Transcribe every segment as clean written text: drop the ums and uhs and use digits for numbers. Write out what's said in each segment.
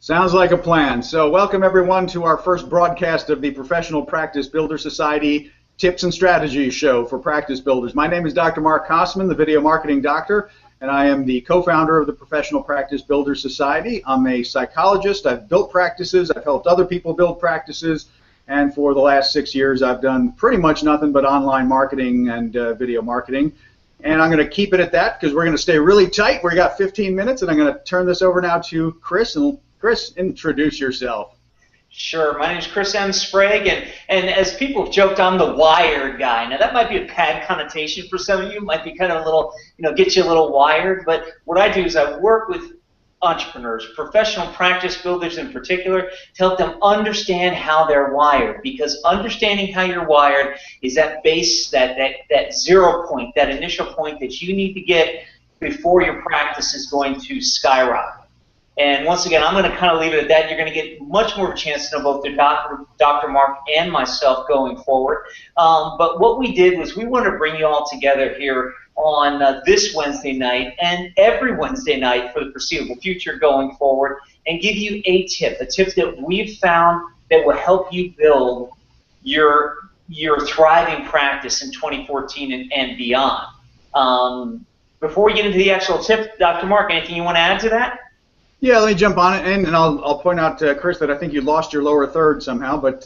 Sounds like a plan. So welcome everyone to our first broadcast of the Professional Practice Builder Society Tips and Strategies Show for Practice Builders. My name is Dr. Mark Kossman, the Video Marketing Doctor, and I am the co-founder of the Professional Practice Builder Society. I'm a psychologist. I've built practices. I've helped other people build practices. And for the last 6 years, I've done pretty much nothing but online marketing and video marketing. And I'm going to keep it at that because we're going to stay really tight. We got 15 minutes, and I'm going to turn this over now to Chris. And Chris, introduce yourself. Sure. My name is Chris M. Sprague, and as people have joked, I'm the wired guy. Now, that might be a bad connotation for some of you. It might be kind of a little, get you a little wired. But what I do is I work with entrepreneurs, professional practice builders in particular, to help them understand how they're wired. Because understanding how you're wired is that base, that 0 point, that initial point that you need to get before your practice is going to skyrocket. And once again, I'm going to kind of leave it at that. You're going to get much more of a chance to know both Dr. Mark and myself going forward. But what we did was we wanted to bring you all together here on this Wednesday night and every Wednesday night for the foreseeable future going forward and give you a tip that we've found that will help you build your thriving practice in 2014 and beyond. Before we get into the actual tip, Dr. Mark, anything you want to add to that? Yeah, let me jump on it, and I'll point out to Chris that I think you lost your lower third somehow, but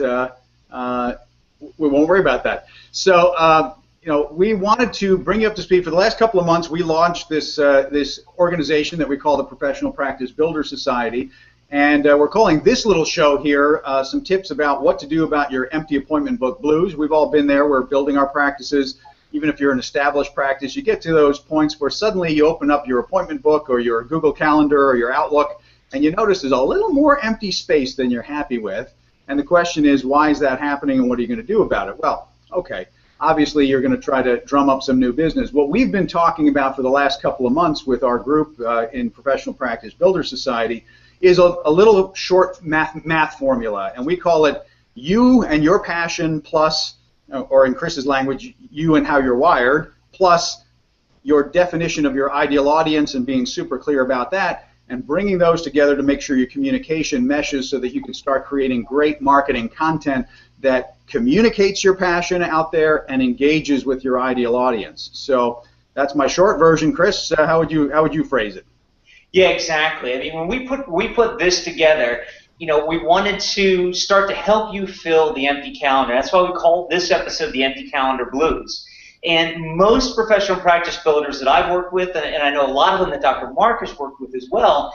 we won't worry about that. So, we wanted to bring you up to speed. For the last couple of months, we launched this organization that we call the Professional Practice Builder Society, and we're calling this little show here some tips about what to do about your empty appointment book blues. We've all been there. We're building our practices. Even if you're an established practice, you get to those points where suddenly you open up your appointment book or your Google Calendar or your Outlook, and you notice there's a little more empty space than you're happy with. And the question is, why is that happening, and what are you going to do about it? Well, okay, obviously you're going to try to drum up some new business. What we've been talking about for the last couple of months with our group in Professional Practice Builder Society is a little short math formula, and we call it you and your passion plus, or in Chris's language, you and how you're wired, plus your definition of your ideal audience and being super clear about that, and bringing those together to make sure your communication meshes so that you can start creating great marketing content that communicates your passion out there and engages with your ideal audience. So that's my short version. Chris, how would you phrase it? Yeah, exactly. I mean, when we put this together, we wanted to start to help you fill the empty calendar. That's why we call this episode the Empty Calendar Blues. And most professional practice builders that I've worked with, and I know a lot of them that Dr. Mark has worked with as well,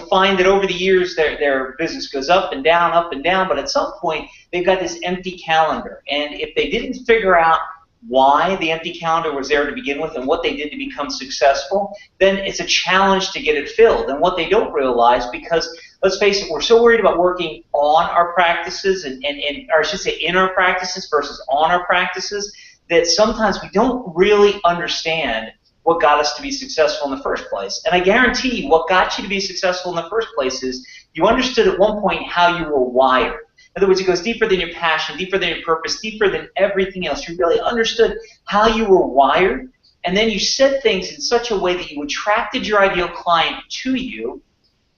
find that over the years their business goes up and down, but at some point they've got this empty calendar. And if they didn't figure out why the empty calendar was there to begin with and what they did to become successful, then it's a challenge to get it filled. And what they don't realize, because let's face it, we're so worried about working on our practices or I should say in our practices versus on our practices, that sometimes we don't really understand what got us to be successful in the first place. And I guarantee you, what got you to be successful in the first place is you understood at one point how you were wired. In other words, it goes deeper than your passion, deeper than your purpose, deeper than everything else. You really understood how you were wired, and then you said things in such a way that you attracted your ideal client to you,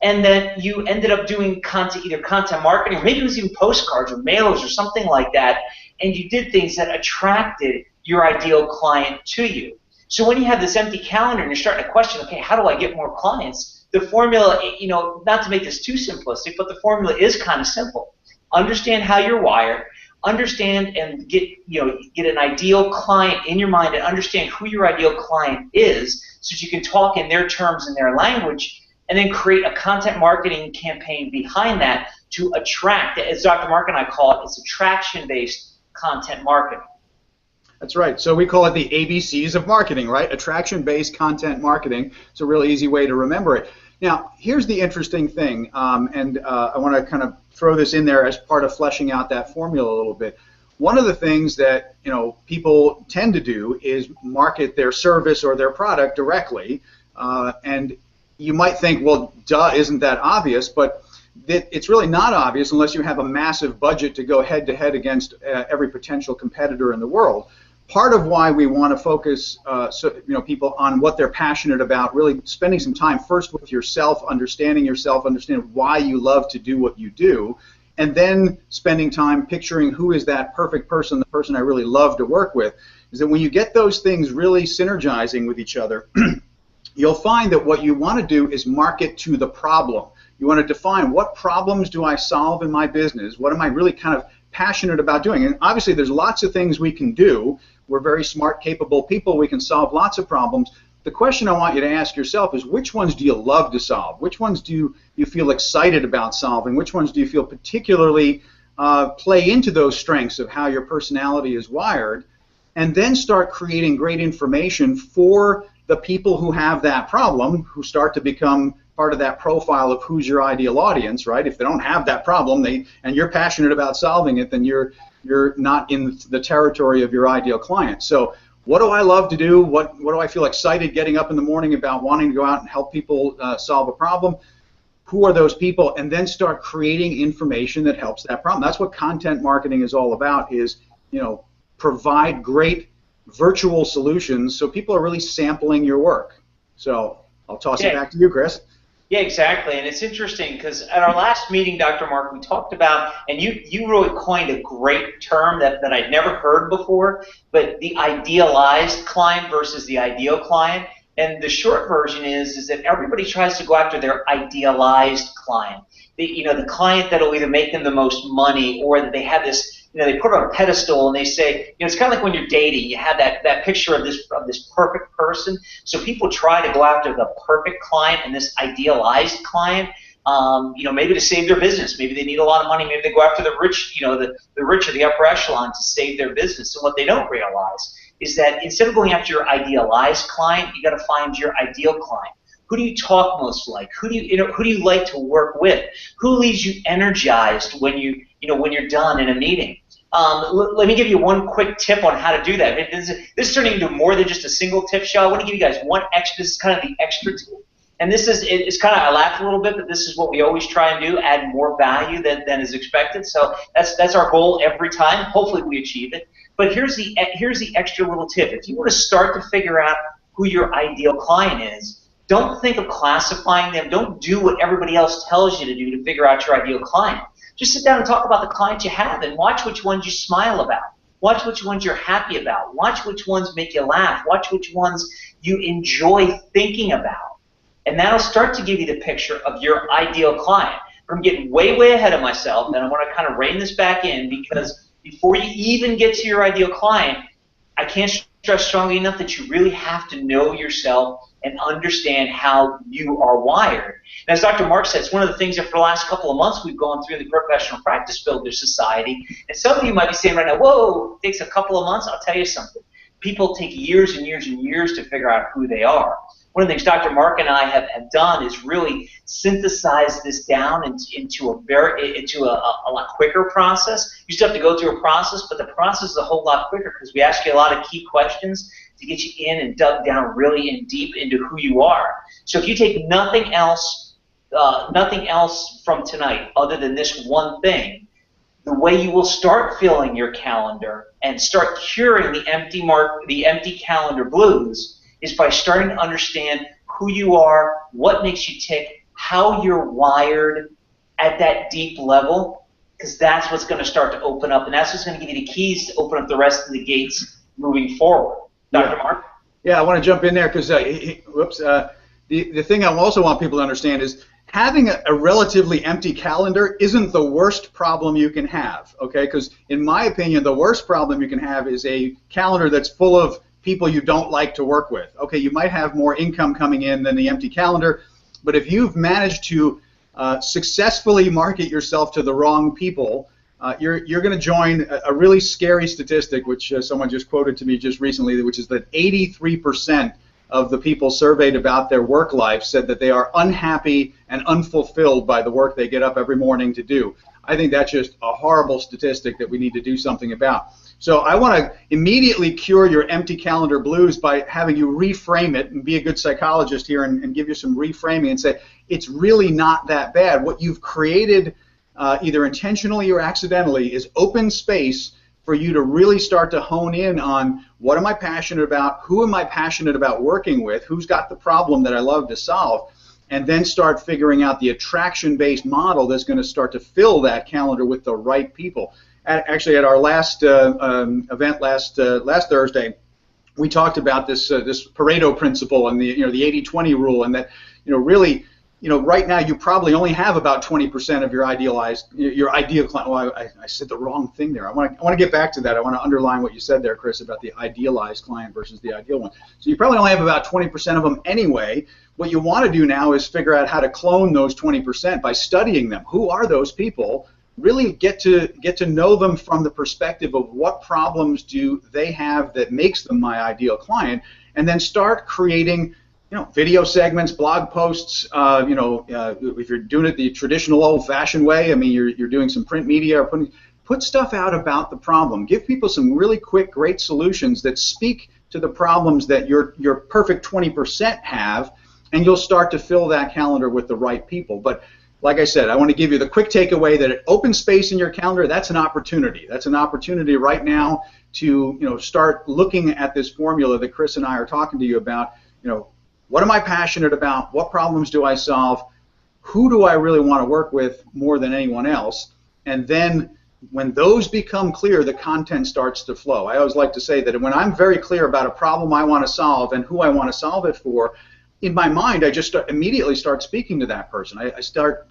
and then you ended up doing content, either content marketing, or maybe it was even postcards or mailers or something like that, and you did things that attracted your ideal client to you. So when you have this empty calendar and you're starting to question, okay, how do I get more clients? The formula, not to make this too simplistic, but the formula is kind of simple. Understand how you're wired, understand and get an ideal client in your mind and understand who your ideal client is so that you can talk in their terms and their language, and then create a content marketing campaign behind that to attract, as Dr. Mark and I call it, it's attraction-based content marketing. That's right. So we call it the ABCs of marketing, right? Attraction-based content marketing. It's a really easy way to remember it. Now, here's the interesting thing, and I want to kind of throw this in there as part of fleshing out that formula a little bit. One of the things that people tend to do is market their service or their product directly, and you might think, well, duh, isn't that obvious? But it's really not obvious unless you have a massive budget to go head-to-head against every potential competitor in the world. part of why we want to focus people on what they're passionate about, really spending some time first with yourself, understanding why you love to do what you do, and then spending time picturing who is that perfect person, the person I really love to work with, is that when you get those things really synergizing with each other, you'll find that what you want to do is market to the problem. You want to define, what problems do I solve in my business? What am I really kind of passionate about doing? And obviously there's lots of things we can do. We're very smart, capable people. We can solve lots of problems. The question I want you to ask yourself is, which ones do you love to solve? Which ones do you feel excited about solving? Which ones do you feel particularly play into those strengths of how your personality is wired? And then start creating great information for the people who have that problem, who start to become part of that profile of who's your ideal audience, right? If they don't have that problem, and you're passionate about solving it, then you're not in the territory of your ideal client. So what do I love to do? What do I feel excited getting up in the morning about, wanting to go out and help people solve a problem? Who are those people? And then start creating information that helps that problem. That's what content marketing is all about, is, provide great virtual solutions so people are really sampling your work. So I'll toss it back to you, Chris. Yeah, exactly. And it's interesting because at our last meeting, Dr. Mark, we talked about, and you really coined a great term that I'd never heard before, but the idealized client versus the ideal client. And the short version is that everybody tries to go after their idealized client. The client that'll either make them the most money, or that they have this, they put it on a pedestal and they say, it's kind of like when you're dating, you have that picture of this perfect person. So people try to go after the perfect client and this idealized client, maybe to save their business. Maybe they need a lot of money. Maybe they go after the rich, the rich or the upper echelon to save their business. And what they don't realize is that instead of going after your idealized client, you got to find your ideal client. Who do you talk most like? Who do you like to work with? Who leaves you energized when when you're done in a meeting? Let me give you one quick tip on how to do that. This is turning into more than just a single tip show. I want to give you guys one extra. This is kind of the extra tip. And it's kind of, I laugh a little bit, but this is what we always try and do, add more value than is expected. So that's our goal every time. Hopefully we achieve it. But here's the extra little tip. If you want to start to figure out who your ideal client is, don't think of classifying them. Don't do what everybody else tells you to do to figure out your ideal client. Just sit down and talk about the clients you have and watch which ones you smile about. Watch which ones you're happy about. Watch which ones make you laugh. Watch which ones you enjoy thinking about. And that'll start to give you the picture of your ideal client. I'm getting way, way ahead of myself, and I want to kind of rein this back in, because before you even get to your ideal client, I can't stress strongly enough that you really have to know yourself and understand how you are wired. And as Dr. Mark said, it's one of the things that for the last couple of months we've gone through in the Professional Practice Builder Society. And some of you might be saying right now, whoa, it takes a couple of months. I'll tell you something. People take years and years and years to figure out who they are. One of the things Dr. Mark and I have done is really synthesize this down into a lot quicker process. You still have to go through a process, but the process is a whole lot quicker because we ask you a lot of key questions to get you in and dug down really in deep into who you are. So if you take nothing else from tonight other than this one thing, the way you will start filling your calendar and start curing the empty calendar blues is by starting to understand who you are, what makes you tick, how you're wired at that deep level, because that's what's going to start to open up, and that's what's going to give you the keys to open up the rest of the gates moving forward. Dr. Mark? Yeah, I want to jump in there because, the thing I also want people to understand is having a relatively empty calendar isn't the worst problem you can have, okay? Because in my opinion, the worst problem you can have is a calendar that's full of people you don't like to work with. Okay, you might have more income coming in than the empty calendar, but if you've managed to successfully market yourself to the wrong people, you're going to join a really scary statistic, which someone just quoted to me just recently, which is that 83% of the people surveyed about their work life said that they are unhappy and unfulfilled by the work they get up every morning to do. I think that's just a horrible statistic that we need to do something about. So I want to immediately cure your empty calendar blues by having you reframe it and be a good psychologist here and give you some reframing and say it's really not that bad. What you've created either intentionally or accidentally is open space for you to really start to hone in on what am I passionate about, who am I passionate about working with, who's got the problem that I love to solve, and then start figuring out the attraction-based model that's going to start to fill that calendar with the right people. Actually, at our last event last Thursday, we talked about this Pareto principle and the 80-20 rule, and that really right now you probably only have about 20% of your ideal client. Well, I said the wrong thing there. I want to get back to that. I want to underline what you said there, Chris, about the idealized client versus the ideal one. So you probably only have about 20% of them anyway. What you want to do now is figure out how to clone those 20% by studying them. Who are those people? Really get to know them from the perspective of what problems do they have that makes them my ideal client, and then start creating video segments, blog posts. If you're doing it the traditional old-fashioned way, I mean, you're doing some print media, or put stuff out about the problem. Give people some really quick, great solutions that speak to the problems that your perfect 20% have, and you'll start to fill that calendar with the right people. But like I said, I want to give you the quick takeaway that an open space in your calendar, that's an opportunity. That's an opportunity right now to start looking at this formula that Chris and I are talking to you about. What am I passionate about? What problems do I solve? Who do I really want to work with more than anyone else? And then when those become clear, the content starts to flow. I always like to say that when I'm very clear about a problem I want to solve and who I want to solve it for, in my mind, I just immediately start speaking to that person. I start,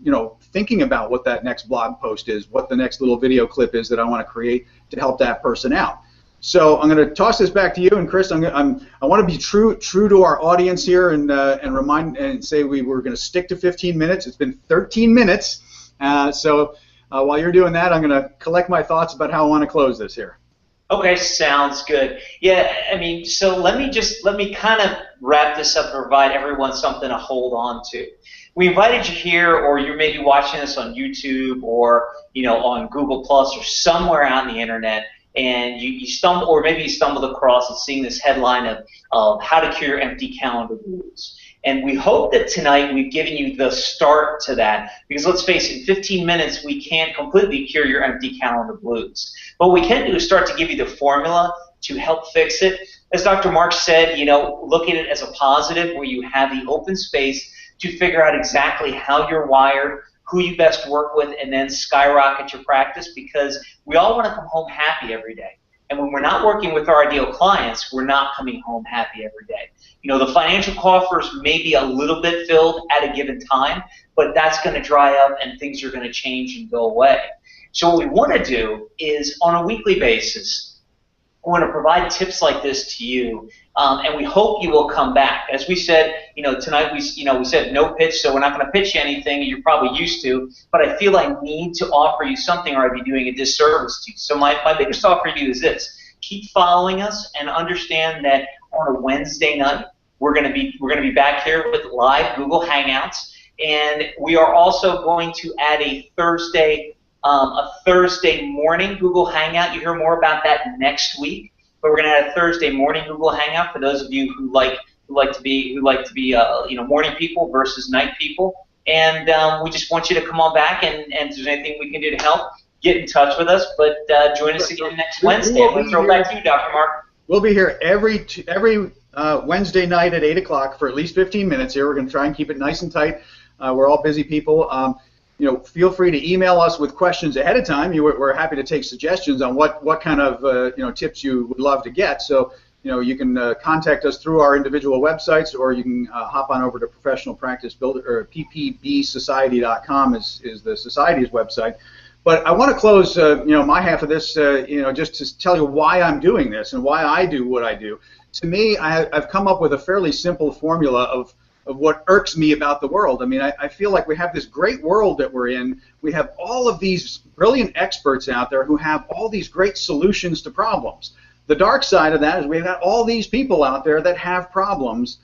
thinking about what that next blog post is, what the next little video clip is that I want to create to help that person out. So I'm going to toss this back to you, and Chris, I want to be true to our audience here, and remind and say we were going to stick to 15 minutes. It's been 13 minutes, so while you're doing that, I'm going to collect my thoughts about how I want to close this here. Okay, sounds good. Yeah, I mean, so let me kind of wrap this up and provide everyone something to hold on to. We invited you here, or you're maybe watching this on YouTube or on Google Plus or somewhere out on the internet, and you stumble, or maybe you stumbled across and seeing this headline of how to cure empty calendar blues. And we hope that tonight we've given you the start to that, because let's face it, in 15 minutes we can't completely cure your empty calendar blues. But what we can do is start to give you the formula to help fix it. As Dr. Mark said, look at it as a positive where you have the open space to figure out exactly how you're wired, who you best work with, and then skyrocket your practice, because we all want to come home happy every day. And when we're not working with our ideal clients, we're not coming home happy every day. The financial coffers may be a little bit filled at a given time, but that's going to dry up and things are going to change and go away. So what we want to do is, on a weekly basis, we want to provide tips like this to you, and we hope you will come back. As we said, tonight we said no pitch, so we're not going to pitch you anything you're probably used to, but I feel I need to offer you something, or I'd be doing a disservice to you. So my biggest offer to you is this: keep following us and understand that on a Wednesday night we're going to be back here with live Google Hangouts, and we are also going to add a Thursday morning Google Hangout. You hear more about that next week, but we're going to add a Thursday morning Google Hangout for those of you who like to be morning people versus night people. And we just want you to come on back, and if there's anything we can do to help, get in touch with us. But join us again next Wednesday. I'm going to throw it back to you, Dr. Mark. We'll be here every Wednesday night at 8 o'clock for at least 15 minutes here. We're going to try and keep it nice and tight. We're all busy people. Feel free to email us with questions ahead of time. We're happy to take suggestions on what kind of tips you would love to get. So you can contact us through our individual websites, or you can hop on over to Professional Practice Builder, or ppbsociety.com is the society's website. But I want to close my half of this just to tell you why I'm doing this and why I do what I do. To me, I've come up with a fairly simple formula of what irks me about the world. I mean, I feel like we have this great world that we're in. We have all of these brilliant experts out there who have all these great solutions to problems. The dark side of that is we've got all these people out there that have problems,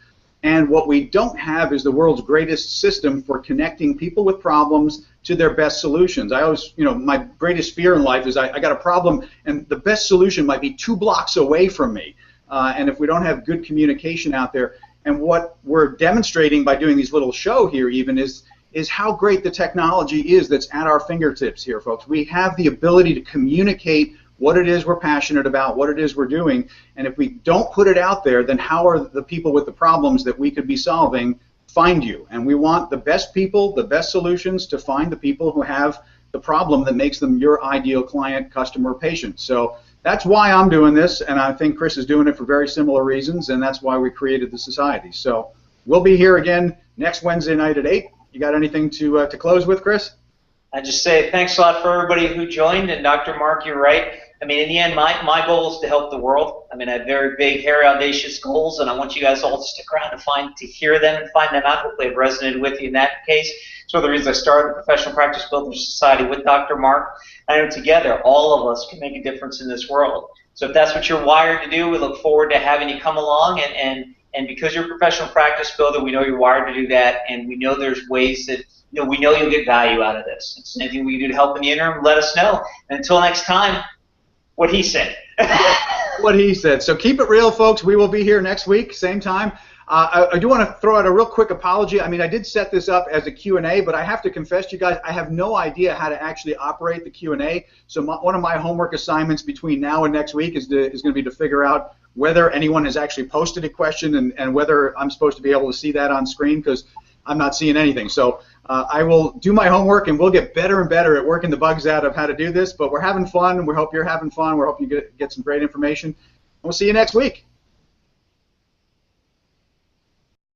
and what we don't have is the world's greatest system for connecting people with problems to their best solutions. I always, my greatest fear in life is I got a problem, and the best solution might be 2 blocks away from me. And if we don't have good communication out there, and what we're demonstrating by doing these little show here even is how great the technology is that's at our fingertips here, folks. We have the ability to communicate what it is we're passionate about, what it is we're doing. And if we don't put it out there, then how are the people with the problems that we could be solving find you? And we want the best people, the best solutions to find the people who have the problem that makes them your ideal client, customer, patient. So that's why I'm doing this, and I think Chris is doing it for very similar reasons, and that's why we created the society. So we'll be here again next Wednesday night at 8. You got anything to close with, Chris? I just say thanks a lot for everybody who joined, and Dr. Mark, you're right. I mean, in the end, my goal is to help the world. I mean, I have very big, hairy, audacious goals, and I want you guys all to stick around to hear them and find them out. Hopefully, I've resonated with you in that case. It's one of the reasons I started the Professional Practice Builders Society with Dr. Mark. I know together, all of us can make a difference in this world. So if that's what you're wired to do, we look forward to having you come along. And because you're a professional practice builder, we know you're wired to do that, and we know there's ways that we know you'll get value out of this. If there's anything we can do to help in the interim, let us know. And until next time, what he said. What he said. So keep it real, folks. We will be here next week, same time. I do want to throw out a real quick apology. I mean, I did set this up as a Q&A, but I have to confess to you guys, I have no idea how to actually operate the Q&A. So one of my homework assignments between now and next week is going to be to figure out whether anyone has actually posted a question and whether I'm supposed to be able to see that on screen, because I'm not seeing anything. So I will do my homework, and we'll get better and better at working the bugs out of how to do this. But we're having fun, and we hope you're having fun. We hope you get some great information. And we'll see you next week.